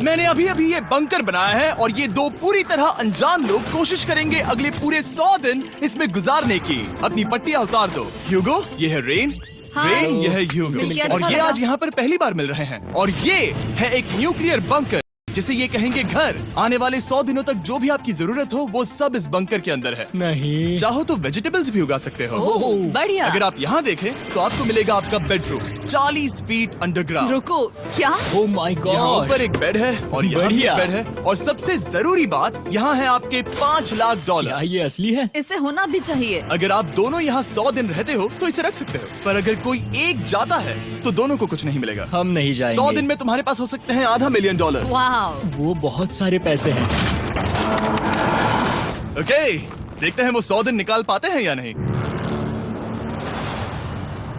मैंने अभी अभी ये बंकर बनाया है और ये दो पूरी तरह अनजान लोग कोशिश करेंगे अगले पूरे 100 दिन इसमें गुजारने की। अपनी पट्टियां उतार दो। ह्यूगो, ये है रेन। रेन, ये है ह्यूगो। और ये आज यहाँ पर पहली बार मिल रहे हैं। और ये है एक न्यूक्लियर बंकर, जिसे ये कहेंगे घर। आने वाले 100 दिनों तक जो भी आपकी जरूरत हो वो सब इस बंकर के अंदर है। नहीं, चाहो तो वेजिटेबल्स भी उगा सकते हो। बढ़िया। अगर आप यहाँ देखें तो आपको मिलेगा आपका बेडरूम 40 फीट अंडरग्राउंड। रुको, क्या? ओह माय यहाँ गॉड। ऊपर एक बेड है और यहाँ भी एक बढ़िया। बेड है। और सबसे जरूरी बात, यहाँ है आपके $5 लाख। क्या ये असली है? इसे होना भी चाहिए। अगर आप दोनों यहाँ 100 दिन रहते हो तो इसे रख सकते हो, पर अगर कोई एक जाता है तो दोनों को कुछ नहीं मिलेगा। हम नहीं जाएंगे। 100 दिन में तुम्हारे पास हो सकते हैं $500 मिलियन। वाह, वो बहुत सारे पैसे हैं। ओके, देखते हैं वो 100 दिन निकाल पाते हैं या नहीं।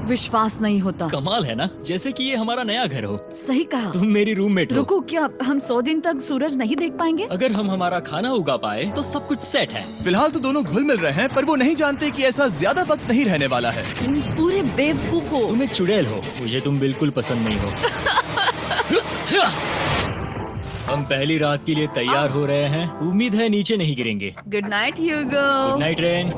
विश्वास नहीं होता। कमाल है ना, जैसे कि ये हमारा नया घर हो। सही कहा। तुम मेरी रूममेट हो। रुको, क्या हम 100 दिन तक सूरज नहीं देख पाएंगे? अगर हम हमारा खाना उगा पाए तो सब कुछ सेट है। फिलहाल तो दोनों घुल मिल रहे हैं, पर वो नहीं जानते कि ऐसा ज्यादा वक्त नहीं रहने वाला है। तुम पूरे बेवकूफ हो। तुम एक चुड़ैल हो, मुझे तुम बिल्कुल पसंद नहीं हो। हम पहली रात के लिए तैयार हो रहे हैं। उम्मीद है नीचे नहीं गिरेंगे। Good night Hugo. Good night Ren.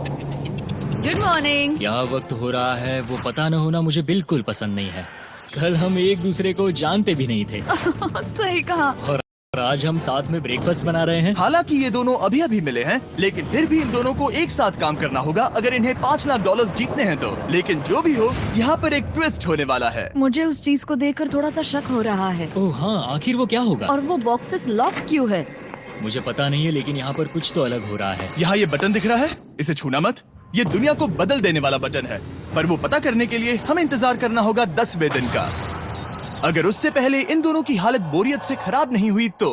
Good morning. क्या वक्त हो रहा है वो पता न होना मुझे बिल्कुल पसंद नहीं है। कल हम एक दूसरे को जानते भी नहीं थे सही कहा। और आज हम साथ में ब्रेकफास्ट बना रहे हैं। हालांकि ये दोनों अभी अभी मिले हैं, लेकिन फिर भी इन दोनों को एक साथ काम करना होगा अगर इन्हें $5 लाख जीतने हैं तो। लेकिन जो भी हो, यहाँ पर एक ट्विस्ट होने वाला है। मुझे उस चीज को देखकर थोड़ा सा शक हो रहा है। ओह हाँ, आखिर वो क्या होगा? और वो बॉक्सेस लॉक क्यों है? मुझे पता नहीं है, लेकिन यहाँ पर कुछ तो अलग हो रहा है। यहाँ ये बटन दिख रहा है, इसे छूना मत। ये दुनिया को बदल देने वाला बटन है, पर वो पता करने के लिए हमें इंतजार करना होगा 10वें दिन का। अगर उससे पहले इन दोनों की हालत बोरियत से खराब नहीं हुई तो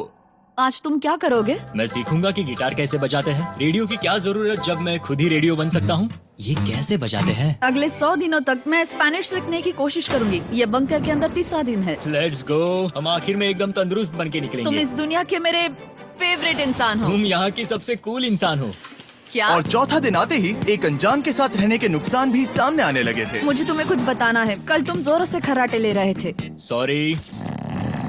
आज तुम क्या करोगे? मैं सीखूंगा कि गिटार कैसे बजाते हैं। रेडियो की क्या जरूरत जब मैं खुद ही रेडियो बन सकता हूँ। ये कैसे बजाते हैं? अगले 100 दिनों तक मैं स्पेनिश सीखने की कोशिश करूंगी। ये बंकर के अंदर तीसरा दिन है। Let's go. हम आखिर में एकदम तंदुरुस्त बन के तुम निकलेंगे। इस दुनिया के मेरे फेवरेट इंसान हो। तुम यहाँ की सबसे कूल इंसान हो। क्या? और चौथा दिन आते ही एक अनजान के साथ रहने के नुकसान भी सामने आने लगे थे। मुझे तुम्हें कुछ बताना है। कल तुम जोरों से खर्राटे ले रहे थे। सॉरी।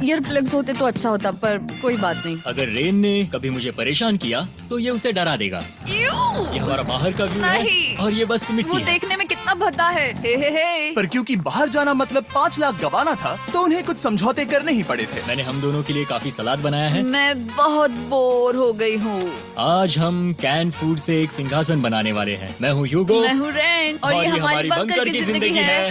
ईयर प्लग्स होते तो अच्छा होता, पर कोई बात नहीं। अगर रेन ने कभी मुझे परेशान किया तो ये उसे डरा देगा। ये हमारा बाहर का व्यू है नहीं। और ये बस मिट्टी वो है। देखने में कितना भद्दा है। हे। पर क्योंकि बाहर जाना मतलब 5 लाख गंवाना था, तो उन्हें कुछ समझौते करने ही पड़े थे। मैंने हम दोनों के लिए काफी सलाद बनाया है। मैं बहुत बोर हो गई हूँ। आज हम कैन फूड से एक सिंहासन बनाने वाले हैं। मैं हूँ ह्यूगो। मैं हूँ रेन और ये हमारी बंकर की जिंदगी है।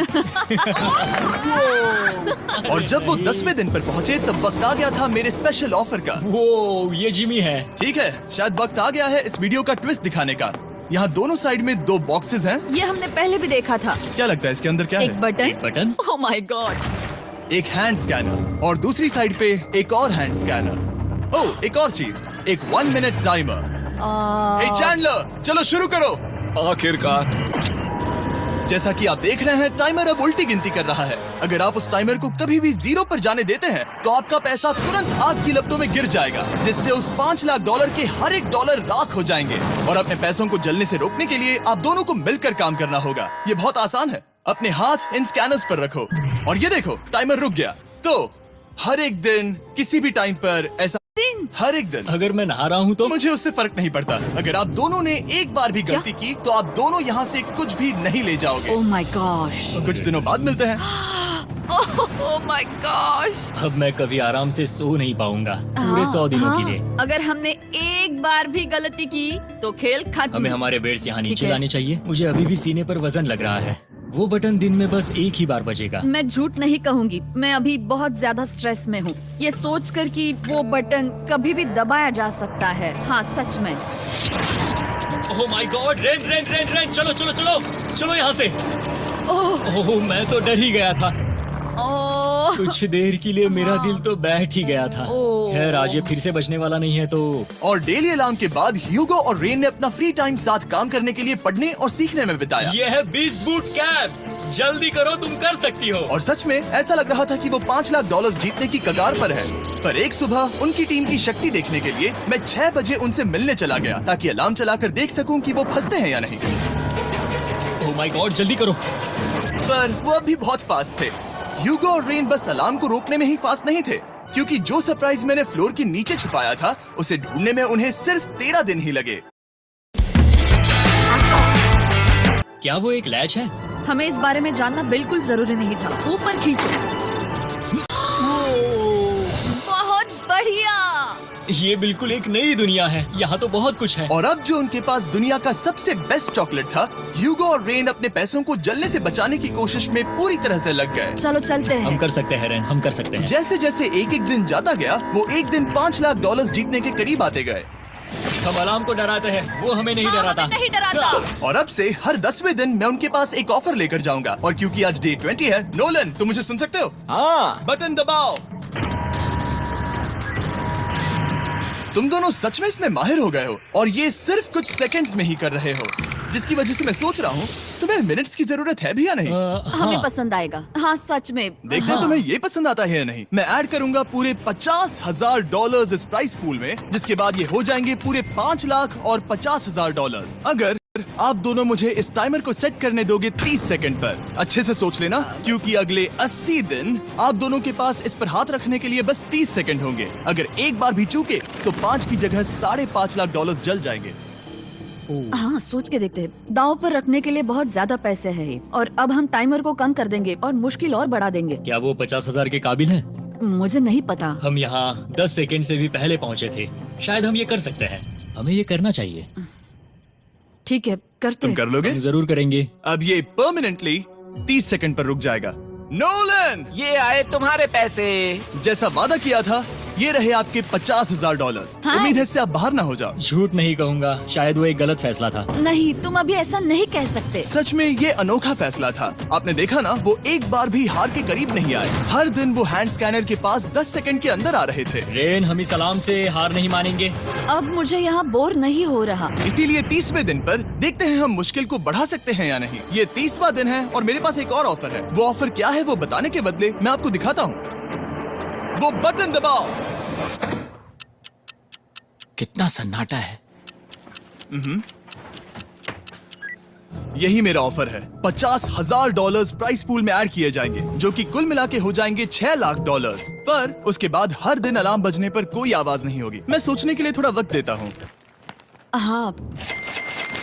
और जब वो 10वें दिन पर पहुँचे तब वक्त आ गया था मेरे स्पेशल ऑफर का। वो ये जिमी है। ठीक है, शायद वक्त आ गया है इस वीडियो का ट्विस्ट दिखाने का। यहाँ दोनों साइड में 2 बॉक्सेस हैं। ये हमने पहले भी देखा था। क्या लगता है इसके अंदर क्या एक है? Button. Button. Oh my God. एक हैंड स्कैनर और दूसरी साइड पे एक और हैंड स्कैनर। ओह, एक और चीज, एक 1 मिनट टाइमर। हे चैंडलर, चलो शुरू करो। आखिरकार। जैसा कि आप देख रहे हैं, टाइमर अब उल्टी गिनती कर रहा है। अगर आप उस टाइमर को कभी भी 0 पर जाने देते हैं तो आपका पैसा तुरंत आग की लपटों में गिर जाएगा, जिससे उस $5 लाख के हर एक डॉलर राख हो जाएंगे। और अपने पैसों को जलने से रोकने के लिए आप दोनों को मिलकर काम करना होगा। ये बहुत आसान है। अपने हाथ इन स्कैनर्स पर रखो और ये देखो, टाइमर रुक गया। तो हर एक दिन किसी भी टाइम पर ऐसा हर एक दिन अगर मैं नहा रहा हूँ तो मुझे उससे फर्क नहीं पड़ता। अगर आप दोनों ने एक बार भी गलती की तो आप दोनों यहाँ से कुछ भी नहीं ले जाओगे। Oh my gosh. कुछ दिनों बाद मिलते हैं। Oh my gosh. अब मैं कभी आराम से सो नहीं पाऊंगा पूरे 100 दिनों के लिए। अगर हमने एक बार भी गलती की तो खेल खत्म। हमें हमारे बेड्स यहाँ ठीक नीचे है। लाने चाहिए। मुझे अभी भी सीने पर वजन लग रहा है। वो बटन दिन में बस एक ही बार बजेगा। मैं झूठ नहीं कहूंगी, मैं अभी बहुत ज्यादा स्ट्रेस में हूँ, ये सोचकर कि वो बटन कभी भी दबाया जा सकता है। हाँ सच में। ओह my God. Rain rain rain rain, चलो चलो चलो चलो यहाँ से। ओह मैं तो डर ही गया था। ओह कुछ देर के लिए मेरा दिल तो बैठ ही गया था। ओह। खैर आज ये फिर से बजने वाला नहीं है तो। और डेली अलार्म के बाद ह्यूगो और रेन ने अपना फ्री टाइम साथ काम करने के लिए पढ़ने और सीखने में बिताया। ये है 20 बूट कैप। जल्दी करो, तुम कर सकती हो। और सच में ऐसा लग रहा था कि वो $5 लाख जीतने की कगार पर है। पर एक सुबह उनकी टीम की शक्ति देखने के लिए मैं 6 बजे उनसे मिलने चला गया, ताकि अलार्म चलाकर देख सकूं कि वो फंसते हैं या नहीं। ओह माय गॉड, जल्दी करो। पर वो अभी बहुत फास्ट थे। ह्यूगो और रेन बस अलार्म को रोकने में ही फास्ट नहीं थे, क्योंकि जो सरप्राइज मैंने फ्लोर के नीचे छुपाया था उसे ढूंढने में उन्हें सिर्फ 13 दिन ही लगे। क्या वो एक लैच है? हमें इस बारे में जानना बिल्कुल जरूरी नहीं था। ऊपर खींचो। बहुत बढ़िया। ये बिल्कुल एक नई दुनिया है। यहाँ तो बहुत कुछ है। और अब जो उनके पास दुनिया का सबसे बेस्ट चॉकलेट था, ह्यूगो और रेन अपने पैसों को जलने से बचाने की कोशिश में पूरी तरह से लग गए। चलो चलते हम हैं। कर सकते हैं रेन, हम कर सकते हैं। जैसे जैसे एक एक दिन जाता गया, वो एक दिन $5 लाख जीतने के करीब आते गए। हम अलार्म को डराते हैं, वो हमें नहीं हाँ, डराता। हमें नहीं डराता। और अब से हर 10वें दिन मैं उनके पास एक ऑफर लेकर जाऊंगा। और क्योंकि आज डे 20 है, नोलन तुम मुझे सुन सकते हो? हाँ। बटन दबाओ। तुम दोनों सच में इसमें माहिर हो गए हो और ये सिर्फ कुछ सेकंड्स में ही कर रहे हो, जिसकी वजह से मैं सोच रहा हूँ तुम्हें मिनट्स की जरूरत है भी या नहीं। हमें पसंद आएगा। हाँ सच में। देखते हैं तुम्हें ये पसंद आता है या नहीं। मैं ऐड करूंगा पूरे $50,000 इस प्राइस पूल में, जिसके बाद ये हो जाएंगे पूरे $5 लाख और $50,000 अगर आप दोनों मुझे इस टाइमर को सेट करने दोगे 30 सेकंड पर। अच्छे से सोच लेना, क्योंकि अगले 80 दिन आप दोनों के पास इस पर हाथ रखने के लिए बस 30 सेकंड होंगे। अगर एक बार भी चूके तो 5 की जगह $5.5 लाख जल जाएंगे। हाँ सोच के देखते हैं। दांव पर रखने के लिए बहुत ज्यादा पैसे हैं ये। और अब हम टाइमर को कम कर देंगे और मुश्किल और बढ़ा देंगे। क्या वो 50,000 के काबिल हैं? मुझे नहीं पता। हम यहाँ 10 सेकंड से भी पहले पहुँचे थे। शायद हम ये कर सकते हैं। हमें ये करना चाहिए। ठीक है करते तुम हैं। कर लोगे? हम जरूर करेंगे। अब ये परमानेंटली 30 सेकंड पर रुक जाएगा। नोलन, ये आए तुम्हारे पैसे। जैसा वादा किया था, ये रहे आपके $50,000। हाँ। उम्मीद है इससे आप बाहर ना हो जाओ। झूठ नहीं कहूँगा, शायद वो एक गलत फैसला था। नहीं तुम अभी ऐसा नहीं कह सकते। सच में ये अनोखा फैसला था। आपने देखा ना, वो एक बार भी हार के करीब नहीं आए। हर दिन वो हैंड स्कैनर के पास 10 सेकंड के अंदर आ रहे थे। रेन, हम इस अलार्म से हार नहीं मानेंगे। अब मुझे यहाँ बोर नहीं हो रहा। इसीलिए 30वें दिन पर देखते हैं हम मुश्किल को बढ़ा सकते हैं या नहीं। ये 30वां दिन है और मेरे पास एक और ऑफर है। वो ऑफर क्या है वो बताने के बदले मैं आपको दिखाता हूँ। वो बटन दबाओ। कितना सन्नाटा है। यही मेरा ऑफर है। $50,000 प्राइस पूल में ऐड किए जाएंगे, जो कि कुल मिला के हो जाएंगे $6 लाख। पर उसके बाद हर दिन अलार्म बजने पर कोई आवाज नहीं होगी। मैं सोचने के लिए थोड़ा वक्त देता हूँ। हाँ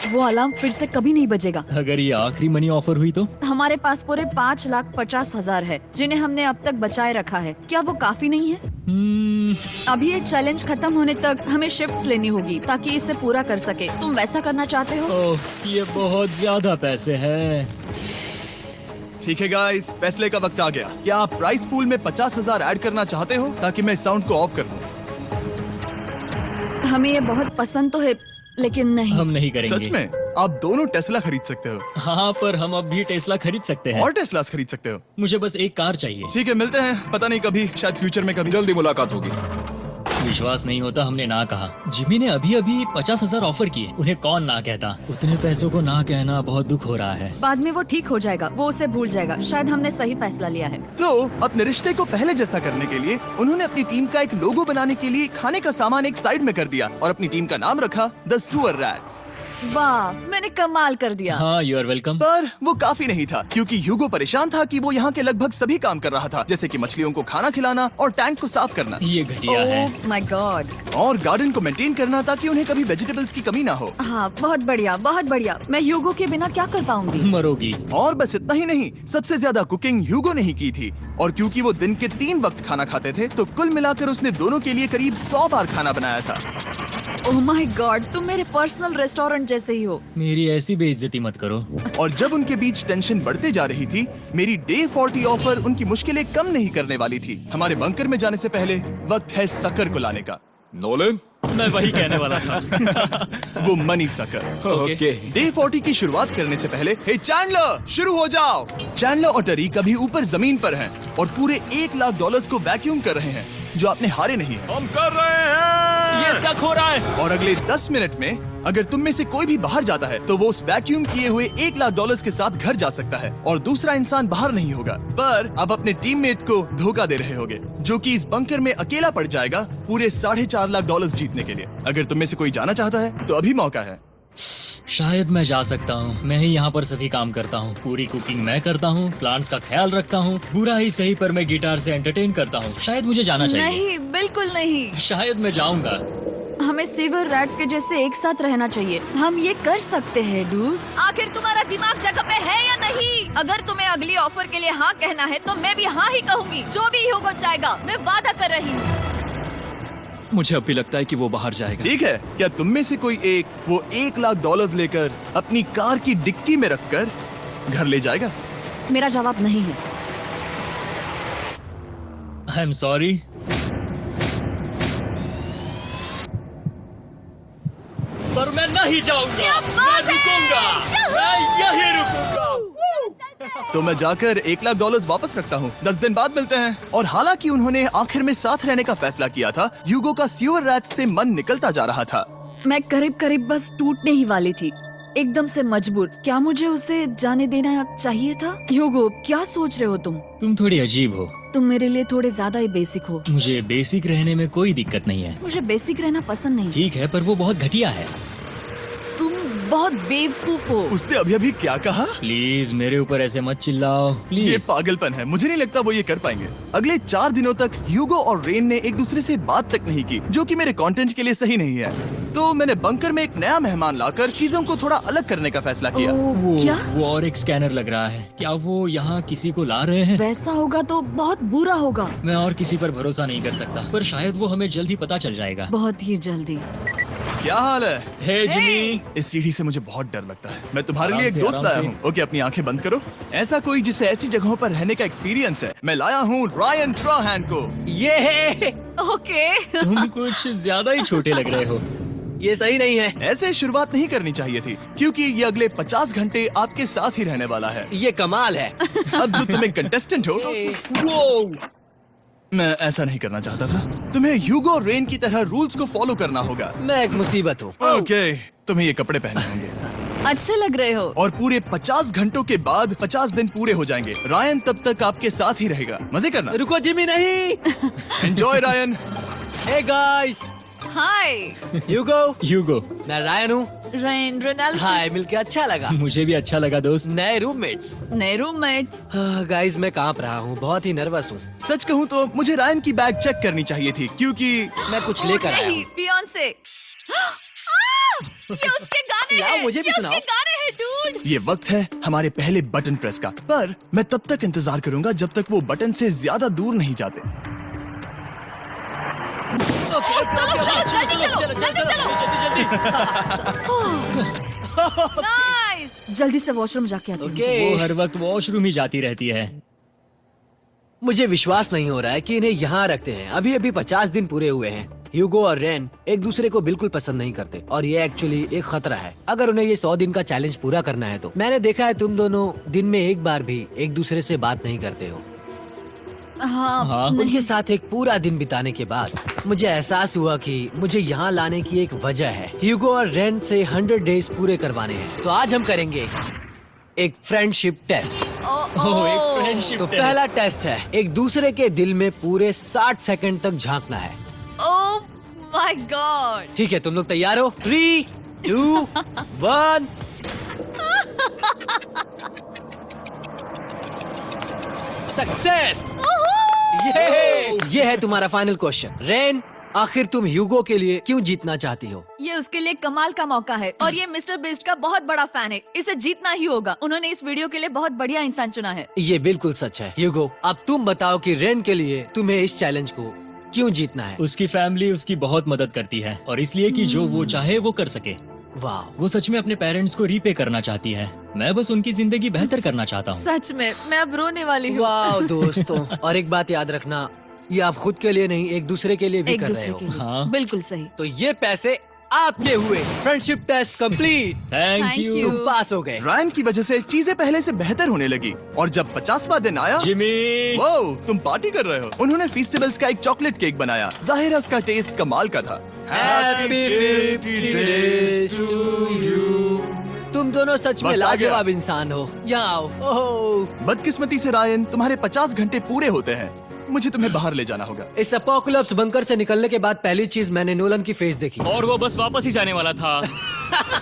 वो अलार्म फिर से कभी नहीं बजेगा। अगर ये आखिरी मनी ऑफर हुई तो? हमारे पास पूरे $5,50,000 है, जिन्हें हमने अब तक बचाए रखा है। क्या वो काफी नहीं है? अभी ये चैलेंज खत्म होने तक हमें शिफ्ट्स लेनी होगी ताकि इसे पूरा कर सके। तुम वैसा करना चाहते हो? ओह, ये बहुत ज्यादा पैसे हैं। ठीक है गाइस, फैसले का वक्त आ गया। क्या आप प्राइस पूल में 50,000 ऐड करना चाहते हो ताकि मैं साउंड को ऑफ कर दूं? हमें ये बहुत पसंद तो है, लेकिन नहीं। हम नहीं करेंगे। सच में? आप दोनों टेस्ला खरीद सकते हो हाँ, पर हम अब भी टेस्ला खरीद सकते हैं। और टेस्लास खरीद सकते हो। मुझे बस एक कार चाहिए। ठीक है, मिलते हैं। पता नहीं कभी, शायद फ्यूचर में कभी। जल्दी मुलाकात होगी। विश्वास नहीं होता हमने ना कहा। जिमी ने अभी अभी 50,000 ऑफर किए। उन्हें कौन ना कहता। उतने पैसों को ना कहना बहुत दुख हो रहा है। बाद में वो ठीक हो जाएगा, वो उसे भूल जाएगा। शायद हमने सही फैसला लिया है। तो अपने रिश्ते को पहले जैसा करने के लिए उन्होंने अपनी टीम का एक लोगो बनाने के लिए खाने का सामान एक साइड में कर दिया और अपनी टीम का नाम रखा द सुअर रैट्स। वाह, मैंने कमाल कर दिया। हाँ, यू आर वेलकम। पर वो काफी नहीं था, क्योंकि ह्यूगो परेशान था कि वो यहाँ के लगभग सभी काम कर रहा था, जैसे कि मछलियों को खाना खिलाना और टैंक को साफ करना ये घटिया है। ओह माय गॉड। और गार्डन को मेंटेन करना ताकि उन्हें कभी वेजिटेबल्स की कमी ना हो। हाँ बहुत बढ़िया, बहुत बढ़िया। मैं ह्यूगो के बिना क्या कर पाऊंगी? मरोगी। और बस इतना ही नहीं, सबसे ज्यादा कुकिंग ह्यूगो ने ही की थी। और क्योंकि वो दिन के 3 वक्त खाना खाते थे, तो कुल मिलाकर उसने दोनों के लिए करीब 100 बार खाना बनाया था। ओह माय गॉड, तुम मेरे पर्सनल रेस्टोरेंट जैसे ही हो। मेरी ऐसी बेइज्जती मत करो। और जब उनके बीच टेंशन बढ़ते जा रही थी, मेरी डे 40 ऑफर उनकी मुश्किलें कम नहीं करने वाली थी। हमारे बंकर में जाने से पहले वक्त है सकर को लाने का। नोलन। मैं वही कहने वाला था। वो मनी सकर। ओके। डे 40 की शुरुआत करने से पहले, हे चैंडलर, शुरू हो जाओ। चैंडलर और टरीक अभी ऊपर जमीन पर हैं और पूरे $1 लाख को वैक्यूम कर रहे हैं, जो आपने हारे नहीं है। हम कर रहे हैं। ये शक हो रहा है। और अगले 10 मिनट में अगर तुम में से कोई भी बाहर जाता है, तो वो उस वैक्यूम किए हुए $1 लाख के साथ घर जा सकता है और दूसरा इंसान बाहर नहीं होगा। पर आप अपने टीममेट को धोखा दे रहे होगे, जो कि इस बंकर में अकेला पड़ जाएगा पूरे $4.5 लाख जीतने के लिए। अगर तुम में से कोई जाना चाहता है, तो अभी मौका है। शायद मैं जा सकता हूँ। मैं ही यहाँ पर सभी काम करता हूँ। पूरी कुकिंग मैं करता हूँ, प्लांट्स का ख्याल रखता हूँ। बुरा ही सही पर मैं गिटार से एंटरटेन करता हूँ। शायद मुझे जाना चाहिए। नहीं, बिल्कुल नहीं। शायद मैं जाऊंगा। हमें सीवर रैट्स के जैसे एक साथ रहना चाहिए। हम ये कर सकते हैं डूड। आखिर तुम्हारा दिमाग जगह पे है या नहीं? अगर तुम्हें अगली ऑफर के लिए हाँ कहना है तो मैं भी हाँ ही कहूँगी। जो भी होगा जाएगा, मैं वादा कर रही हूँ। मुझे अब भी लगता है कि वो बाहर जाएगा। ठीक है, क्या तुम में से कोई एक वो $1,00,000 लेकर अपनी कार की डिक्की में रखकर घर ले जाएगा? मेरा जवाब नहीं है। I am sorry. पर मैं नहीं जाऊंगा। मैं रुकूंगा। मैं यही रुकूंगा। तो मैं जाकर $1,00,000 वापस रखता हूँ। 10 दिन बाद मिलते हैं। और हालांकि उन्होंने आखिर में साथ रहने का फैसला किया था, ह्यूगो का सीवर रैट्स से मन निकलता जा रहा था। मैं करीब करीब बस टूटने ही वाली थी, एकदम से मजबूर। क्या मुझे उसे जाने देना चाहिए था? ह्यूगो, क्या सोच रहे हो तुम? तुम थोड़ी अजीब हो। तुम मेरे लिए थोड़े ज्यादा ही बेसिक हो। मुझे बेसिक रहने में कोई दिक्कत नहीं है। मुझे बेसिक रहना पसंद नहीं। ठीक है, पर वो बहुत घटिया है। तुम बहुत बेवकूफ हो। उसने अभी अभी क्या कहा? प्लीज मेरे ऊपर ऐसे मत चिल्लाओ, ये प्लीज। पागलपन है। मुझे नहीं लगता वो ये कर पाएंगे। अगले 4 दिनों तक ह्यूगो और रेन ने एक दूसरे से बात तक नहीं की, जो कि मेरे कंटेंट के लिए सही नहीं है। तो मैंने बंकर में एक नया मेहमान लाकर चीजों को थोड़ा अलग करने का फैसला किया। ओ, क्या? वो और एक स्कैनर लग रहा है। क्या वो यहाँ किसी को ला रहे हैं? वैसा होगा तो बहुत बुरा होगा। मैं और किसी पर भरोसा नहीं कर सकता, पर शायद वो हमें जल्द ही पता चल जाएगा। बहुत ही जल्दी। क्या हाल है? हे जिमी। इस सीढ़ी से मुझे बहुत डर लगता है। मैं तुम्हारे आराम लिए एक से, दोस्त आराम लाया से। हूँ। ओके, अपनी आंखें बंद करो। ऐसा कोई जिसे ऐसी जगहों पर रहने का एक्सपीरियंस है। मैं लाया हूँ रायन ट्राहैन को। ये ओके। तुम कुछ ज्यादा ही छोटे लग रहे हो। ये सही नहीं है। ऐसे शुरुआत नहीं करनी चाहिए थी, क्योंकि ये अगले 50 घंटे आपके साथ ही रहने वाला है। ये कमाल है। अब जो तुम एक कंटेस्टेंट हो, वो मैं ऐसा नहीं करना चाहता था। तुम्हें ह्यूगो और रेन की तरह रूल्स को फॉलो करना होगा। मैं एक मुसीबत हूँ। ओके, तुम्हें ये कपड़े पहनने होंगे। अच्छे लग रहे हो। और पूरे 50 घंटों के बाद 50 दिन पूरे हो जाएंगे। रायन तब तक आपके साथ ही रहेगा। मजे करना। रुको जिमी, नहीं। Enjoy Ryan. हे गाइस, हाय ह्यूगो, ह्यूगो। मैं रायन हूँ। Rain Reynold. हाय, मिलके अच्छा लगा। मुझे भी अच्छा लगा दोस्त। नए रूममेट्स। नए रूममेट्स। गाइस, मैं कांप रहा हूँ, बहुत ही नर्वस हूँ। सच कहूँ तो मुझे रायन की बैग चेक करनी चाहिए थी, क्योंकि मैं कुछ लेकर आया नहीं, हूँ। बियॉन्से। ये उसके गाने लाओ, हैं। मुझे भी ये सुनाओ। उसके गाने हैं डूड। ये वक्त है हमारे पहले बटन प्रेस का। पर मैं तब तक इंतजार करूंगा जब तक वो बटन से ज्यादा दूर नहीं जाते। चलो जल्दी नाइस। जल्दी से वॉशरूम जाके आती हूँ। वो हर वक्त वॉशरूम ही जाती रहती है। मुझे विश्वास नहीं हो रहा है कि इन्हें यहाँ रखते हैं। अभी अभी 50 दिन पूरे हुए हैं। ह्यूगो और रेन एक दूसरे को बिल्कुल पसंद नहीं करते और ये एक्चुअली एक खतरा है। अगर उन्हें ये 100 दिन का चैलेंज पूरा करना है तो। मैंने देखा है तुम दोनों दिन में एक बार भी एक दूसरे से बात नहीं करते हो। हाँ, उनके साथ एक पूरा दिन बिताने के बाद मुझे एहसास हुआ कि मुझे यहाँ लाने की एक वजह है। ह्यूगो और रेन से 100 डेज पूरे करवाने हैं। तो आज हम करेंगे एक फ्रेंडशिप टेस्ट। एक फ्रेंडशिप तो पहला टेस्ट है, एक दूसरे के दिल में पूरे 60 सेकंड तक झांकना है। ओह माय गॉड। ठीक है, तुम लोग तैयार हो? 3, 2, 1। सक्सेस। ये है तुम्हारा फाइनल क्वेश्चन। रेन, आखिर तुम ह्यूगो के लिए क्यों जीतना चाहती हो? ये उसके लिए कमाल का मौका है और ये मिस्टर बीस्ट का बहुत बड़ा फैन है। इसे जीतना ही होगा। उन्होंने इस वीडियो के लिए बहुत बढ़िया इंसान चुना है। ये बिल्कुल सच है। ह्यूगो, अब तुम बताओ कि रेन के लिए तुम्हें इस चैलेंज को क्यों जीतना है? उसकी फैमिली उसकी बहुत मदद करती है और इसलिए कि जो वो चाहे वो कर सके। वाह, वो सच में अपने पेरेंट्स को रीपे करना चाहती है। मैं बस उनकी जिंदगी बेहतर करना चाहता हूँ। सच में मैं अब रोने वाली हूँ। वाह दोस्तों। और एक बात याद रखना, ये आप खुद के लिए नहीं, एक दूसरे के लिए भी एक कर रहे दूसरे हो। के लिए। हाँ। बिल्कुल सही। तो ये पैसे आपके हुए। Friendship test complete. Thank Thank you you। तुम पास हो गए। रायन की वजह से चीजें पहले से बेहतर होने लगी। और जब 50वां दिन आया, जिमी। वो तुम पार्टी कर रहे हो। उन्होंने फीस्टेबल्स का एक चॉकलेट केक बनाया। जाहिर है उसका टेस्ट कमाल का था। Happy 50 days to you। तुम दोनों सच में वक्त आ गया। लाजवाब इंसान हो। यहाँ आओ। ओह, बदकिस्मती से रायन, तुम्हारे 50 घंटे पूरे होते हैं। मुझे तुम्हें बाहर ले जाना होगा। इस अपोकलिप्स बंकर से निकलने के बाद पहली चीज मैंने नोलन की फेस देखी। और वो बस वापस ही जाने वाला था।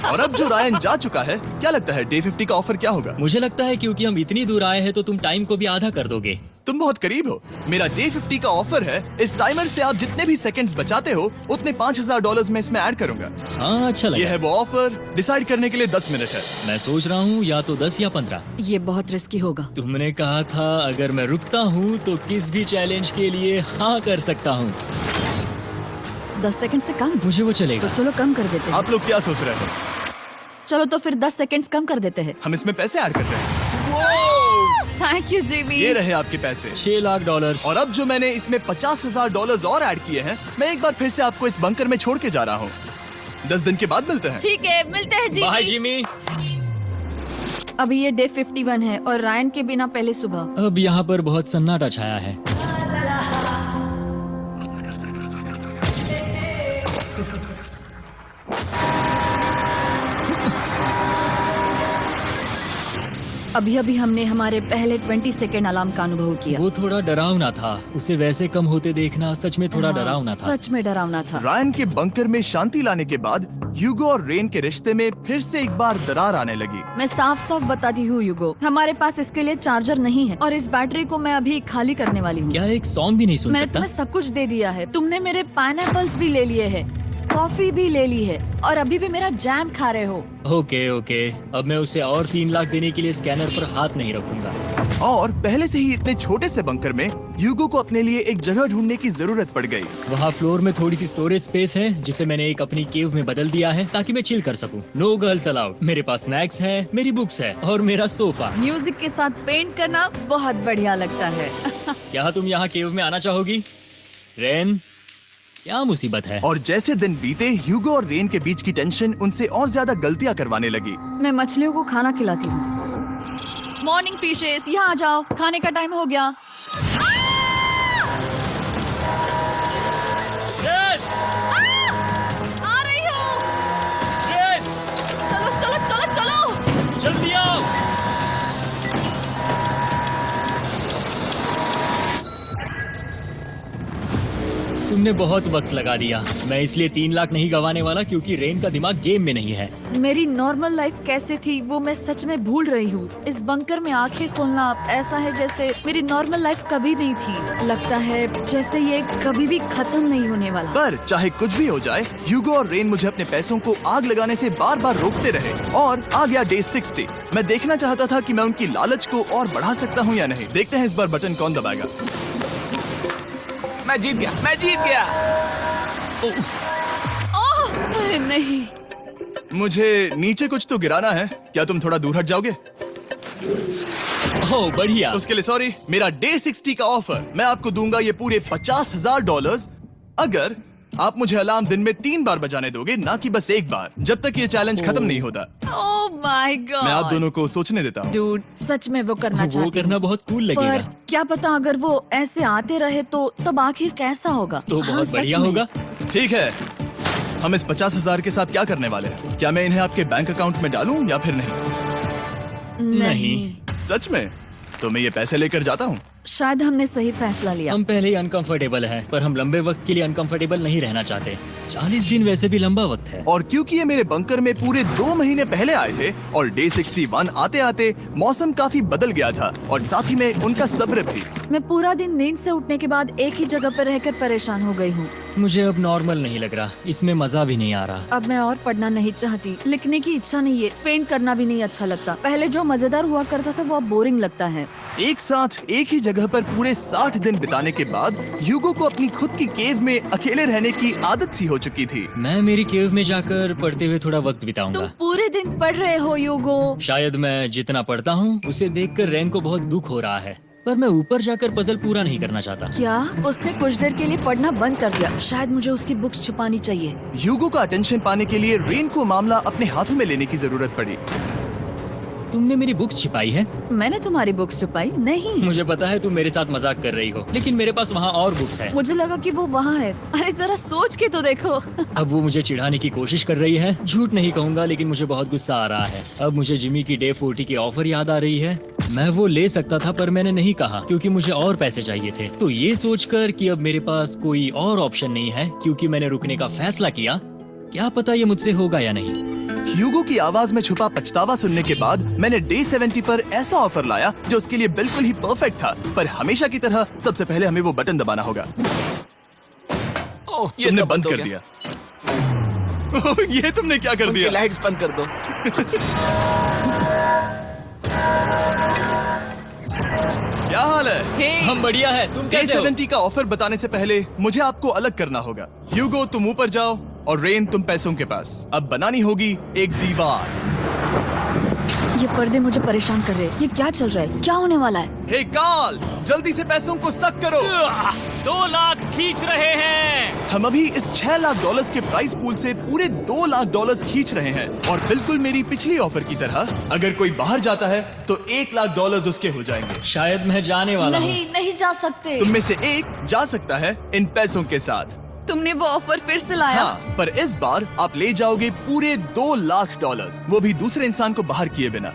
और अब जो रायन जा चुका है, क्या लगता है डे 50 का ऑफर क्या होगा? मुझे लगता है क्योंकि हम इतनी दूर आए हैं तो तुम टाइम को भी आधा कर दोगे। तुम बहुत करीब हो। मेरा डे 50 का ऑफर है, इस टाइमर से आप जितने भी सेकंड्स बचाते हो उतने $5000 में इसमें ऐड करूंगा। हाँ अच्छा ये लगा। है वो ऑफर। डिसाइड करने के लिए 10 मिनट है। मैं सोच रहा हूँ या तो 10 या 15। ये बहुत रिस्की होगा। तुमने कहा था अगर मैं रुकता हूँ तो किस भी चैलेंज के लिए हाँ कर सकता हूँ। 10 सेकंड से कम? मुझे वो तो चलेगा। चलो कम कर देते हैं। आप लोग क्या सोच रहे हो? चलो तो फिर 10 सेकंड्स कम कर देते हैं। हम इसमें पैसे ऐड करते हैं। Thank you Jimmy. ये रहे आपके पैसे। $6 लाख। और अब जो मैंने इसमें $50,000 और ऐड किए हैं, मैं एक बार फिर से आपको इस बंकर में छोड़ के जा रहा हूँ। 10 दिन के बाद मिलते हैं। ठीक है, मिलते हैं बाय जिमी। जिमी। अभी ये डे 51 है और रायन के बिना पहले सुबह। अब यहाँ पर बहुत सन्नाटा छाया है। अभी अभी हमने हमारे पहले 20 सेकेंड अलार्म का अनुभव किया। वो थोड़ा डरावना था। उसे वैसे कम होते देखना सच में थोड़ा डरावना था। सच में डरावना था। रायन के बंकर में शांति लाने के बाद ह्यूगो और रेन के रिश्ते में फिर से एक बार दरार आने लगी। मैं साफ साफ बताती हूँ यूगो, हमारे पास इसके लिए चार्जर नहीं है और इस बैटरी को मैं अभी खाली करने वाली हूँ। क्या एक सॉन्ग भी नहीं सुन मैंने सकता? तुम्हें सब कुछ दे दिया है। तुमने मेरे पाइनएप्पल्स भी ले लिए हैं, कॉफी भी ले ली है और अभी भी मेरा जैम खा रहे हो। ओके ओके, अब मैं उसे और 3 लाख देने के लिए स्कैनर पर हाथ नहीं रखूंगा। और पहले से ही इतने छोटे से बंकर में ह्यूगो को अपने लिए एक जगह ढूंढने की जरूरत पड़ गई। वहाँ फ्लोर में थोड़ी सी स्टोरेज स्पेस है जिसे मैंने एक अपनी केव में बदल दिया है ताकि मैं चिल कर सकूं। No girls allowed. मेरे पास स्नैक्स है, मेरी बुक्स है और मेरा सोफा। म्यूजिक के साथ पेंट करना बहुत बढ़िया लगता है। क्या तुम यहाँ केव में आना चाहोगी? रेन, क्या मुसीबत है? और जैसे दिन बीते, ह्यूगो और रेन के बीच की टेंशन उनसे और ज्यादा गलतियां करवाने लगी। मैं मछलियों को खाना खिलाती हूँ। मॉर्निंग फिशेस, यहाँ आ जाओ, खाने का टाइम हो गया। आ रही हूँ। चलो चलो चलो चलो। जल्दी आओ। तुमने बहुत वक्त लगा दिया। मैं इसलिए 3 लाख नहीं गंवाने वाला क्योंकि रेन का दिमाग गेम में नहीं है। मेरी नॉर्मल लाइफ कैसे थी वो मैं सच में भूल रही हूँ। इस बंकर में आंखें खोलना ऐसा है जैसे मेरी नॉर्मल लाइफ कभी नहीं थी। लगता है जैसे ये कभी भी खत्म नहीं होने वाला। पर चाहे कुछ भी हो जाए, ह्यूगो और रेन मुझे अपने पैसों को आग लगाने से बार बार रोकते रहे। और आ गया डे 60। मैं देखना चाहता था कि मैं उनकी लालच को और बढ़ा सकता हूँ या नहीं। देखते हैं इस बार बटन कौन दबाएगा। मैं जीत गया, मैं जीत गया। ओह अरे नहीं। मुझे नीचे कुछ तो गिराना है। क्या तुम थोड़ा दूर हट जाओगे? ओह बढ़िया। उसके लिए सॉरी। मेरा डे 60 का ऑफर, मैं आपको दूंगा ये पूरे $50,000 अगर आप मुझे अलार्म दिन में 3 बार बजाने दोगे, ना कि बस एक बार, जब तक ये चैलेंज खत्म नहीं होता। ओह माय गॉड। मैं आप दोनों को सोचने देता हूँ। डूड, सच में वो करना वो चाहती करना हूँ। बहुत कूल पर लगेगा। क्या पता अगर वो ऐसे आते रहे तो तब आखिर कैसा होगा? तो हाँ, बहुत सच बढ़िया में। होगा। ठीक है, हम इस 50,000 के साथ क्या करने वाले हैं? क्या मैं इन्हें आपके बैंक अकाउंट में डालूं या फिर नहीं? नहीं। सच में? तो मैं ये पैसे लेकर जाता हूँ। शायद हमने सही फैसला लिया। हम पहले ही अनकंफर्टेबल हैं, पर हम लंबे वक्त के लिए अनकंफर्टेबल नहीं रहना चाहते। 40 दिन वैसे भी लंबा वक्त है। और क्योंकि ये मेरे बंकर में पूरे 2 महीने पहले आए थे और डे 61 आते आते मौसम काफी बदल गया था और साथ ही में उनका सब्र भी। मैं पूरा दिन नींद से उठने के बाद एक ही जगह पर रहकर परेशान हो गई हूँ। मुझे अब नॉर्मल नहीं लग रहा, इसमें मजा भी नहीं आ रहा। अब मैं और पढ़ना नहीं चाहती, लिखने की इच्छा नहीं है, पेंट करना भी नहीं अच्छा लगता। पहले जो मजेदार हुआ करता था वो अब बोरिंग लगता है। एक साथ एक ही जगह पर पूरे 60 दिन बिताने के बाद ह्यूगो को अपनी खुद की केव में अकेले रहने की आदत सी हो चुकी थी। मैं मेरी केव में जाकर पढ़ते हुए थोड़ा वक्त तुम बिताऊंगा। पूरे दिन पढ़ रहे हो यूगो। शायद मैं जितना पढ़ता हूँ उसे देखकर रैन को बहुत दुख हो रहा है, पर मैं ऊपर जाकर पजल पूरा नहीं करना चाहता। क्या उसने कुछ देर के लिए पढ़ना बंद कर दिया? शायद मुझे उसकी बुक्स छुपानी चाहिए। ह्यूगो का अटेंशन पाने के लिए रेन को मामला अपने हाथों में लेने की जरूरत पड़ी। तुमने मेरी बुक्स छिपाई है? मैंने तुम्हारी बुक्स छुपाई नहीं। मुझे पता है तुम मेरे साथ मजाक कर रही हो, लेकिन मेरे पास वहाँ और बुक्स है। मुझे लगा कि वो वहाँ है। अरे जरा सोच के तो देखो। अब वो मुझे चिढ़ाने की कोशिश कर रही है। झूठ नहीं कहूंगा, लेकिन मुझे बहुत गुस्सा आ रहा है। अब मुझे जिमी की डे 40 की ऑफर याद आ रही है। मैं वो ले सकता था पर मैंने नहीं कहा क्योंकि मुझे और पैसे चाहिए थे। तो ये सोचकर कि अब मेरे पास कोई और ऑप्शन नहीं है क्योंकि मैंने रुकने का फैसला किया, क्या पता ये मुझसे होगा या नहीं। ह्यूगो की आवाज में छुपा पछतावा सुनने के बाद मैंने डे 70 पर ऐसा ऑफर लाया जो उसके लिए बिल्कुल ही परफेक्ट था। पर हमेशा की तरह सबसे पहले हमें वो बटन दबाना होगा। ओह, ये तुमने तो बंद हो कर गया। दिया। ओह, ये तुमने क्या कर उनकी दिया? लाइट्स बंद कर दो। क्या हाल है? हे, हम बढ़िया है, तुम डे कैसे हो? 70 का ऑफर बताने से पहले मुझे आपको अलग करना होगा। ह्यूगो तुम ऊपर जाओ और रेन तुम पैसों के पास। अब बनानी होगी एक दीवार। ये पर्दे मुझे परेशान कर रहे हैं। ये क्या चल रहा है? क्या होने वाला है? हे काल, जल्दी से पैसों को सक करो। 2 लाख खींच रहे हैं। हम अभी इस $6 लाख के प्राइस पूल से पूरे $2 लाख खींच रहे हैं और बिल्कुल मेरी पिछली ऑफर की तरह अगर कोई बाहर जाता है तो $1 लाख उसके हो जाएंगे। शायद मैं जाने वाला हूँ। नहीं जा सकते। तुम में से एक जा सकता है इन पैसों के साथ। तुमने वो ऑफर फिर से लाया? हाँ, पर इस बार आप ले जाओगे पूरे $2 लाख, वो भी दूसरे इंसान को बाहर किए बिना।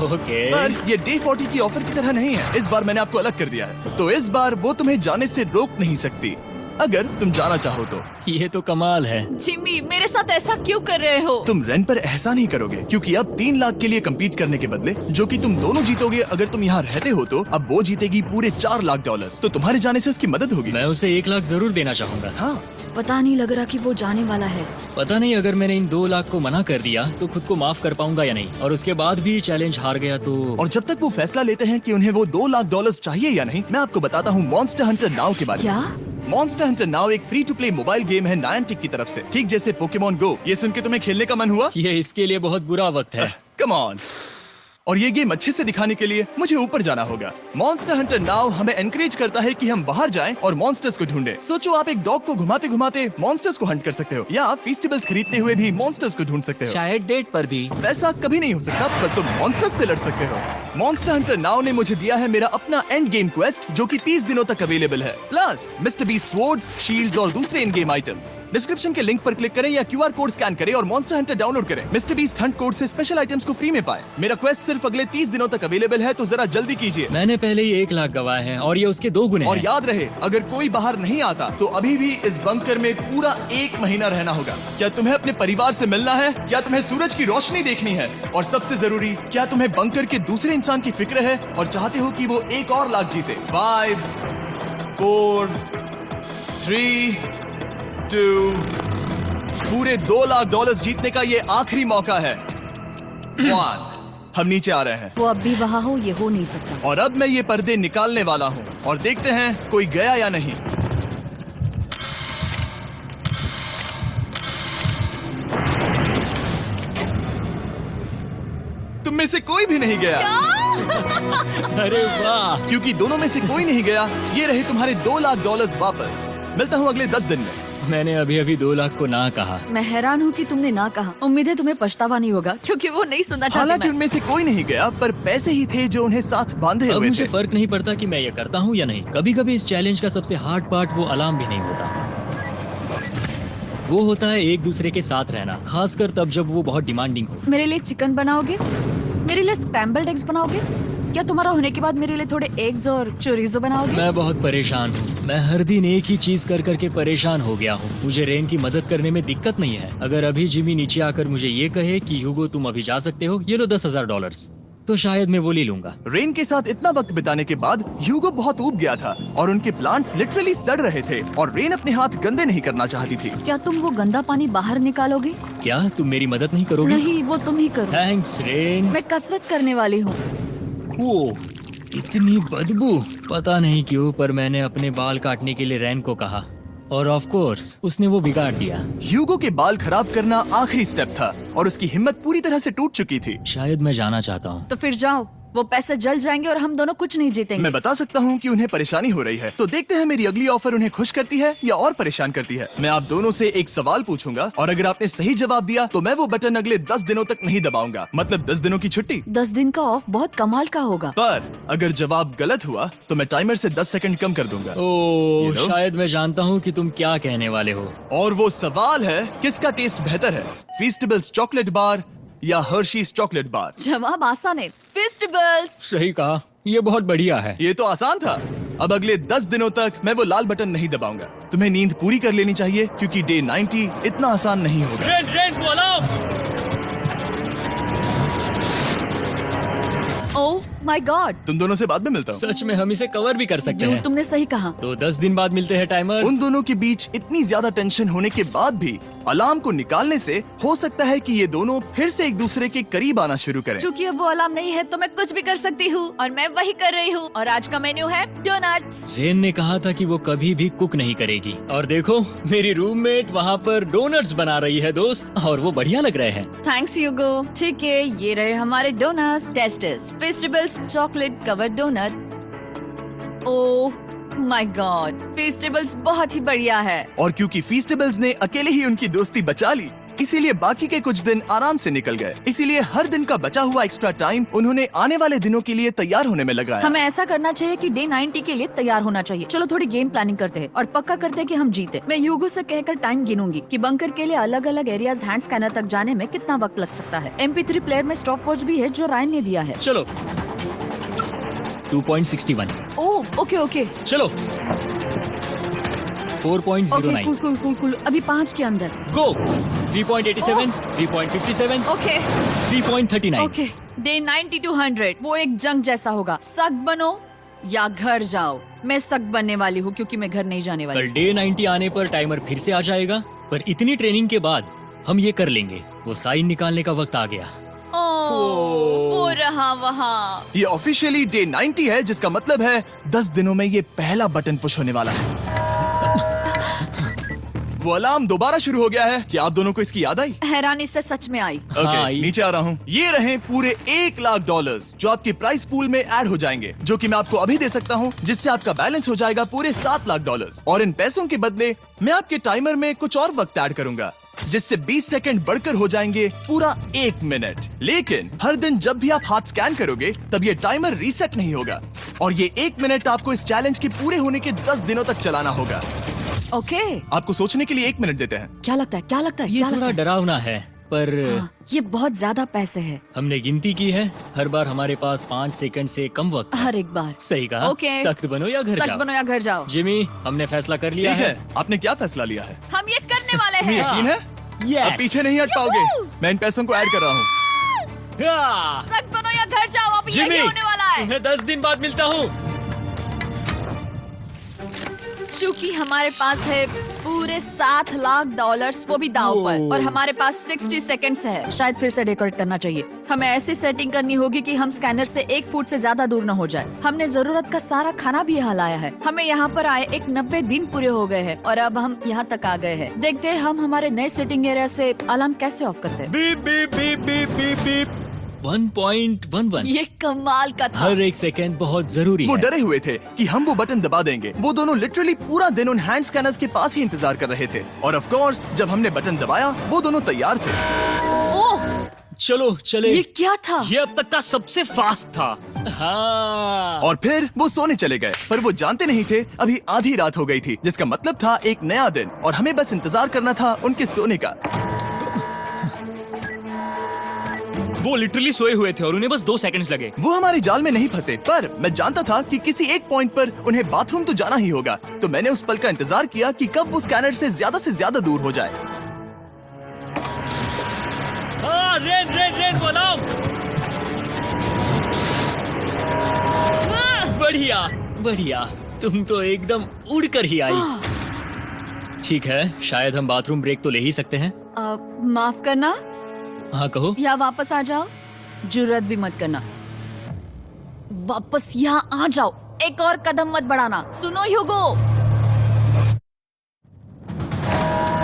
ओके। पर ये डे 40 की ऑफर की तरह नहीं है। इस बार मैंने आपको अलग कर दिया है, तो इस बार वो तुम्हें जाने से रोक नहीं सकती अगर तुम जाना चाहो तो। ये तो कमाल है। जिमी, मेरे साथ ऐसा क्यों कर रहे हो? तुम रेन पर एहसान नहीं करोगे क्योंकि अब 3 लाख के लिए कम्पीट करने के बदले जो कि तुम दोनों जीतोगे अगर तुम यहाँ रहते हो, तो अब वो जीतेगी पूरे $4 लाख। तो तुम्हारे जाने से उसकी मदद होगी। मैं उसे 1 लाख जरूर देना चाहूंगा। हाँ, पता नहीं लग रहा कि वो जाने वाला है। पता नहीं अगर मैंने इन 2 लाख को मना कर दिया तो खुद को माफ कर पाऊंगा या नहीं, और उसके बाद भी चैलेंज हार गया तो। और जब तक वो फैसला लेते हैं कि उन्हें वो $2 लाख चाहिए या नहीं, मैं आपको बताता हूँ मॉन्स्टर हंटर नाउ के बारे में। क्या? मॉन्स्टर हंटर नाउ एक free to play mobile game है नायंटिक की तरफ से, ठीक जैसे पोकेमॉन गो। ये सुन के तुम्हें खेलने का मन हुआ? ये इसके लिए बहुत बुरा वक्त है। Come on. और ये गेम अच्छे से दिखाने के लिए मुझे ऊपर जाना होगा। मॉन्स्टर हंटर नाउ हमें एनकरेज करता है कि हम बाहर जाएं और मॉन्स्टर्स को ढूंढें। सोचो, आप एक डॉग को घुमाते घुमाते मॉन्स्टर्स को हंट कर सकते हो, या फेस्टिवल्स खरीदते हुए भी मॉन्स्टर्स को ढूंढ सकते हो। शायद डेट पर भी। वैसा कभी नहीं हो सकता, पर तुम मॉन्स्टर्स से लड़ सकते हो। मॉन्स्टर हंटर नाउ ने मुझे दिया है मेरा अपना एंड गेम क्वेस्ट जो कि 30 दिनों तक अवेलेबल है, plus mister beast swords, shields और दूसरे इन गेम आइटम्स। डिस्क्रिप्शन के लिंक पर क्लिक करें या QR कोड स्कैन करें और मॉन्स्टर हंटर डाउनलोड करें। मिस्टर बीस्ट हंट कोड से स्पेशल आइटम्स को फ्री में पाएं। मेरा क्वेस्ट सिर्फ अगले 30 दिनों तक अवेलेबल है, तो जरा जल्दी कीजिए। मैंने पहले ही 1 लाख गवाए हैं और ये उसके 2 गुने और हैं। याद रहे, अगर कोई बाहर नहीं आता तो अभी भी इस बंकर में पूरा 1 महीना रहना होगा। क्या तुम्हें अपने परिवार से मिलना है? क्या तुम्हें सूरज की रोशनी देखनी है? और सबसे जरूरी, क्या तुम्हें बंकर के दूसरे इंसान की फिक्र है और चाहते हो कि वो $1 और लाख जीते? 5, 4, 3, 2, पूरे $2 लाख जीतने का ये आखिरी मौका है। 1, हम नीचे आ रहे हैं वो अब भी वहाँ हो, ये हो नहीं सकता। और अब मैं ये पर्दे निकालने वाला हूँ और देखते हैं कोई गया या नहीं। तुम में से कोई भी नहीं गया। अरे वाह। क्योंकि दोनों में से कोई नहीं गया, ये रहे तुम्हारे $2 लाख वापस। मिलता हूँ अगले 10 दिन में। मैंने अभी अभी 2 लाख को ना कहा। मैं हैरान हूँ कि तुमने ना कहा। उम्मीद है तुम्हें पछतावा नहीं होगा, क्योंकि वो नहीं सुनना चाहती। हालांकि मैं। उनमें से कोई नहीं गया, पर पैसे ही थे जो उन्हें साथ बांधे अब हुए मुझे थे। फर्क नहीं पड़ता कि मैं ये करता हूँ या नहीं। कभी कभी इस चैलेंज का सबसे हार्ड पार्ट वो अलार्म भी नहीं होता, वो होता है एक दूसरे के साथ रहना, खासकर तब जब वो बहुत डिमांडिंग हो। मेरे लिए चिकन बनाओगे? मेरे लिए स्क्रैम्बल्ड एग्स बनाओगे? क्या तुम्हारा होने के बाद मेरे लिए थोड़े एग्स और चोरिजो बनाओगे? मैं बहुत परेशान हूँ। मैं हर दिन एक ही चीज कर करके परेशान हो गया हूँ। मुझे रेन की मदद करने में दिक्कत नहीं है। अगर अभी जिमी नीचे आकर मुझे ये कहे कि ह्यूगो तुम अभी जा सकते हो, ये लो $10,000, तो शायद मैं वो ले लूंगा। रेन के साथ इतना वक्त बिताने के बाद ह्यूगो बहुत ऊब गया था और उनके प्लांट्स लिटरली सड़ रहे थे और रेन अपने हाथ गंदे नहीं करना चाहती थी। क्या तुम वो गंदा पानी बाहर निकालोगे? क्या तुम मेरी मदद नहीं करोगे? नहीं, वो तुम ही करो। Thanks rain. मैं कसरत करने वाली हूँ। वो इतनी बदबू। पता नहीं क्यों, पर मैंने अपने बाल काटने के लिए रेन को कहा और ऑफ कोर्स उसने वो बिगाड़ दिया। ह्यूगो के बाल खराब करना आखिरी स्टेप था और उसकी हिम्मत पूरी तरह से टूट चुकी थी। शायद मैं जाना चाहता हूँ। तो फिर जाओ, वो पैसे जल जाएंगे और हम दोनों कुछ नहीं जीतेंगे। मैं बता सकता हूँ कि उन्हें परेशानी हो रही है, तो देखते हैं मेरी अगली ऑफर उन्हें खुश करती है या और परेशान करती है। मैं आप दोनों से एक सवाल पूछूंगा और अगर आपने सही जवाब दिया तो मैं वो बटन अगले 10 दिनों तक नहीं दबाऊंगा, मतलब 10 दिनों की छुट्टी। 10 दिन का ऑफ बहुत कमाल का होगा। पर अगर जवाब गलत हुआ तो मैं टाइमर से 10 सेकंड कम कर दूंगा। ओह, You know? शायद मैं जानता हूँ कि तुम क्या कहने वाले हो। और वो सवाल है, किसका टेस्ट बेहतर है, फीस्टेबल्स चॉकलेट बार या हर्शीज चॉकलेट बार? जवाब आसान है, फेस्टिवल्स। सही कहा, ये बहुत बढ़िया है। ये तो आसान था। अब अगले 10 दिनों तक मैं वो लाल बटन नहीं दबाऊंगा। तुम्हें नींद पूरी कर लेनी चाहिए क्योंकि डे 90 इतना आसान नहीं होगा। रेन को अलार्म। ओह माय गॉड, तुम दोनों से बाद में मिलता हूँ। सच में हम इसे कवर भी कर सकते हैं। तुमने सही कहा। तो 10 दिन बाद मिलते हैं टाइमर। उन दोनों के बीच इतनी ज्यादा टेंशन होने के बाद भी अलार्म को निकालने से हो सकता है कि ये दोनों फिर से एक दूसरे के करीब आना शुरू करें। क्योंकि अब वो अलार्म नहीं है तो मैं कुछ भी कर सकती हूँ और मैं वही कर रही हूँ। और आज का मेन्यू है डोनट्स। रेन ने कहा था कि वो कभी भी कुक नहीं करेगी और देखो मेरी रूममेट वहाँ पर डोनट्स बना रही है दोस्त, और वो बढ़िया लग रहे हैं। Thanks Hugo. ठीक है, ये रहे हमारे donuts. Testers festivals chocolate covered donuts. Oh my god, festivals बहुत ही बढ़िया है। और क्योंकि फीस्टेबल्स ने अकेले ही उनकी दोस्ती बचा ली, इसीलिए बाकी के कुछ दिन आराम से निकल गए। इसीलिए हर दिन का बचा हुआ एक्स्ट्रा टाइम उन्होंने आने वाले दिनों के लिए तैयार होने में लगाया। हमें ऐसा करना चाहिए कि डे 90 के लिए तैयार होना चाहिए। चलो थोड़ी गेम प्लानिंग करते हैं और पक्का करते हैं कि हम जीते। मैं ह्यूगो से कहकर टाइम गिनूंगी कि बंकर के लिए अलग अलग एरियाज हैंड स्कैनर तक जाने में कितना वक्त लग सकता है। MP3 प्लेयर में स्टॉप वॉच भी है जो रायन ने दिया है। चलो 2.61। ओह ओके ओके चलो 4.09। Okay cool cool cool cool. अभी 5 के अंदर। गो 3.87, 3.57, ओके 3.39। ओके। डे 90 to 100 वो एक जंग जैसा होगा। सख्त बनो या घर जाओ। मैं सख्त बनने वाली हूँ क्योंकि मैं घर नहीं जाने वाली। कल डे 90 आने पर टाइमर फिर से आ जाएगा, पर इतनी ट्रेनिंग के बाद हम ये कर लेंगे। वो साइन निकालने का वक्त आ गया। वो रहा वहाँ। ये ऑफिशियली डे 90 है, जिसका मतलब है 10 दिनों में ये पहला बटन पुश होने वाला है। वो अलार्म दोबारा शुरू हो गया है। क्या आप दोनों को इसकी याद आई? हैरानी से सच में आई। ओके, हाँ, नीचे आ रहा हूँ। ये रहे पूरे $1,00,000 जो आपके प्राइस पूल में ऐड हो जाएंगे, जो कि मैं आपको अभी दे सकता हूँ, जिससे आपका बैलेंस हो जाएगा पूरे $7,00,000। और इन पैसों के बदले मैं आपके टाइमर में कुछ और वक्त ऐड करूंगा, जिससे 20 सेकंड बढ़कर हो जाएंगे पूरा 1 मिनट। लेकिन हर दिन जब भी आप हाथ स्कैन करोगे तब ये टाइमर रीसेट नहीं होगा, और ये 1 मिनट आपको इस चैलेंज के पूरे होने के 10 दिनों तक चलाना होगा। ओके आपको सोचने के लिए 1 मिनट देते हैं। क्या लगता है क्या लगता है ये क्या थोड़ा लगता है? डरावना है, पर हाँ, ये बहुत ज्यादा पैसे है हमने गिनती की है। हर बार हमारे पास 5 सेकंड से कम वक्त है। हर एक बार। सही कहा। ओके। सख्त बनो या घर सख्त जाओ। बनो या घर जाओ। जिमी, हमने फैसला कर लिया ठीक है। है, आपने क्या फैसला लिया है? हम ये करने वाले तुम्हें हैं। यकीन है? Yes. अब पीछे नहीं हट पाओगे। Yahoo! मैं इन पैसों को ऐड कर रहा हूँ। हाँ। सख्त बनो या घर जाओ। अब जिमी, यही होने वाला है। तुम्हें 10 दिन बाद मिलता हूँ। चूंकि हमारे पास है पूरे $7,00,000 वो भी दाव पर, और हमारे पास 60 सेकंड्स है। शायद फिर से डेकोरेट करना चाहिए। हमें ऐसी सेटिंग करनी होगी कि हम स्कैनर से 1 फुट से ज्यादा दूर न हो जाए। हमने जरूरत का सारा खाना भी यहाँ लाया है। हमें यहाँ पर आए एक 90 दिन पूरे हो गए हैं और अब हम यहाँ तक आ गए हैं। देखते हैं हम हमारे नए सेटिंग एरिया से अलार्म कैसे ऑफ करते हैं। Beep beep beep beep beep beep. 1.11। ये कमाल का था। हर एक सेकंड बहुत जरूरी वो है। डरे हुए थे कि हम वो बटन दबा देंगे। वो दोनों लिटरली पूरा दिन उन हैंड स्कैनर्स के पास ही इंतजार कर रहे थे। और ऑफ कोर्स जब हमने बटन दबाया वो दोनों तैयार थे। ओह, चलो चले। ये क्या था? ये अब तक का सबसे फास्ट था। हाँ। और फिर वो सोने चले गए, पर वो जानते नहीं थे अभी आधी रात हो गई थी, जिसका मतलब था एक नया दिन, और हमें बस इंतजार करना था उनके सोने का। वो लिटरली सोए हुए थे और उन्हें बस 2 सेकंड्स लगे। वो हमारे जाल में नहीं फंसे, पर मैं जानता था कि किसी एक पॉइंट पर उन्हें बाथरूम तो जाना ही होगा। तो मैंने उस पल का इंतजार किया कि कब वो स्कैनर से ज्यादा दूर हो जाए। हाँ, रेन रेन रेन बोलाओ। बढ़िया बढ़िया, तुम तो एकदम उड़कर ही आई। ठीक है, शायद हम बाथरूम ब्रेक तो ले ही सकते हैं। माफ करना हाँ कहो। या वापस आ जाओ। जुर्रत भी मत करना। वापस यहाँ आ जाओ। एक और कदम मत बढ़ाना। सुनो ह्यूगो।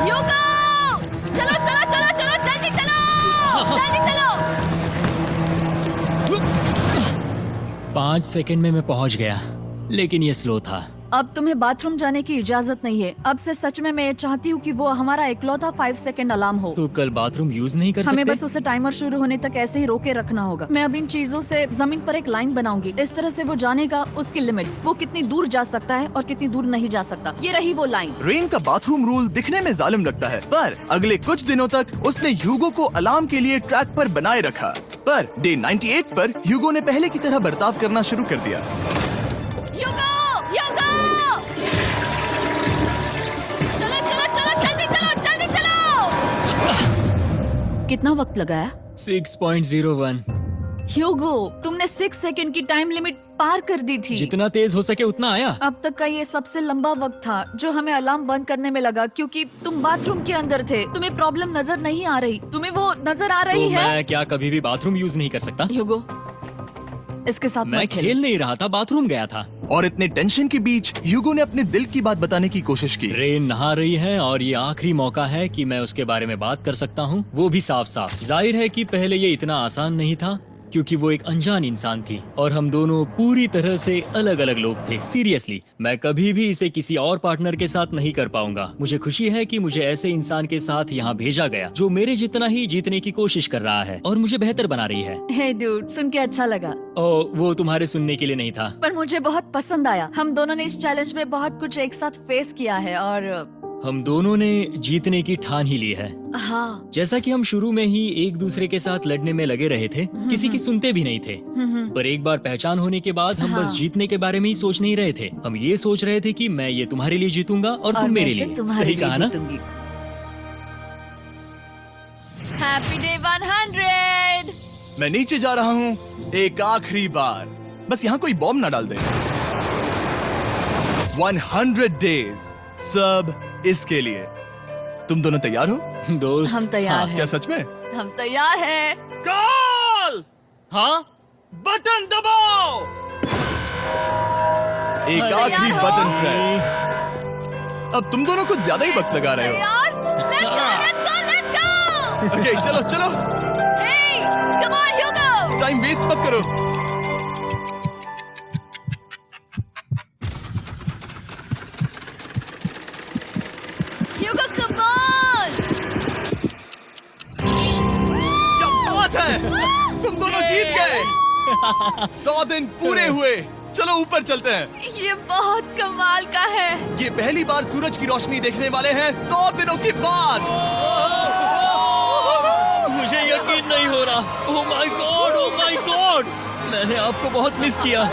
ह्यूगो, चलो चलो चलो चलो, जल्दी चलो जल्दी चलो। 5 सेकंड में मैं पहुंच गया, लेकिन ये स्लो था। अब तुम्हें बाथरूम जाने की इजाजत नहीं है। अब से सच में मैं चाहती हूँ कि वो हमारा इकलौता 5 सेकंड अलार्म हो। तो कल बाथरूम यूज नहीं कर सकते? हमें बस उसे टाइमर शुरू होने तक ऐसे ही रोके रखना होगा। मैं अब इन चीजों से जमीन पर एक लाइन बनाऊंगी। इस तरह से वो जानेगा उसकी लिमिट्स, वो कितनी दूर जा सकता है और कितनी दूर नहीं जा सकता। ये रही वो लाइन। रेन का बाथरूम रूल दिखने में जालिम लगता है, पर अगले कुछ दिनों तक उसने ह्यूगो को अलार्म के लिए ट्रैक पर बनाए रखा। पर डे 98 पर ह्यूगो ने पहले की तरह बर्ताव करना शुरू कर दिया। ह्यूगो, ह्यूगो! चलो चलो चलो, जल्दी चलो जल्दी चलो। कितना वक्त लगाया? 6.01। ह्यूगो, तुमने 6 सेकंड की टाइम लिमिट पार कर दी थी। जितना तेज हो सके उतना आया। अब तक का ये सबसे लंबा वक्त था जो हमें अलार्म बंद करने में लगा, क्योंकि तुम बाथरूम के अंदर थे। तुम्हें प्रॉब्लम नजर नहीं आ रही, तुम्हें वो नजर आ तो रही है? मैं क्या कभी भी बाथरूम यूज नहीं कर सकता? ह्यूगो, इसके साथ मैं मत खेल। खेल नहीं रहा था, बाथरूम गया था। और इतने टेंशन के बीच ह्यूगो ने अपने दिल की बात बताने की कोशिश की। रेन नहा रही है और ये आखिरी मौका है कि मैं उसके बारे में बात कर सकता हूँ, वो भी साफ साफ। जाहिर है कि पहले ये इतना आसान नहीं था क्योंकि वो एक अनजान इंसान थी और हम दोनों पूरी तरह से अलग अलग लोग थे। सीरियसली, मैं कभी भी इसे किसी और पार्टनर के साथ नहीं कर पाऊंगा। मुझे खुशी है कि मुझे ऐसे इंसान के साथ यहाँ भेजा गया जो मेरे जितना ही जीतने की कोशिश कर रहा है और मुझे बेहतर बना रही है। हे डूड, सुन के अच्छा लगा, ओ, वो तुम्हारे सुनने के लिए नहीं था। पर मुझे बहुत पसंद आया। हम दोनों ने इस चैलेंज में बहुत कुछ एक साथ फेस किया है और हम दोनों ने जीतने की ठान ही ली है। हाँ। जैसा कि हम शुरू में ही एक दूसरे के साथ लड़ने में लगे रहे थे, किसी की सुनते भी नहीं थे। पर एक बार पहचान होने के बाद हम बस हाँ। जीतने के बारे में ही सोच नहीं रहे थे। हम ये सोच रहे थे कि मैं ये तुम्हारे लिए जीतूंगा और तुम मेरे मैं लिए। तुम्हारे सही लिए कहा ना? जीतूंगी। Happy day 100। मैं नीचे जा रहा हूँ एक आखिरी बार, बस यहाँ कोई बॉम्ब ना डाल दे। 100 डेज, सब इसके लिए। तुम दोनों तैयार हो? दोस्त, हम तैयार हाँ, हैं। क्या सच में? हम तैयार हैं। कॉल। हाँ, बटन दबाओ। एक अरे आखिरी यार हो। Button press. अब तुम दोनों कुछ ज्यादा ही वक्त लगा रहे हो। तैयार? Let's go, let's go, let's go! Okay, चलो चलो, Hey, come on, Hugo! Time waste मत करो। Hugo, come on! क्या बात है, तुम दोनों जीत गए। 100 दिन पूरे हुए। चलो ऊपर चलते हैं। ये बहुत कमाल का है। ये पहली बार सूरज की रोशनी देखने वाले हैं 100 दिनों के बाद। मुझे यकीन नहीं हो रहा। ओह my God, oh my God, मैंने आपको बहुत मिस किया।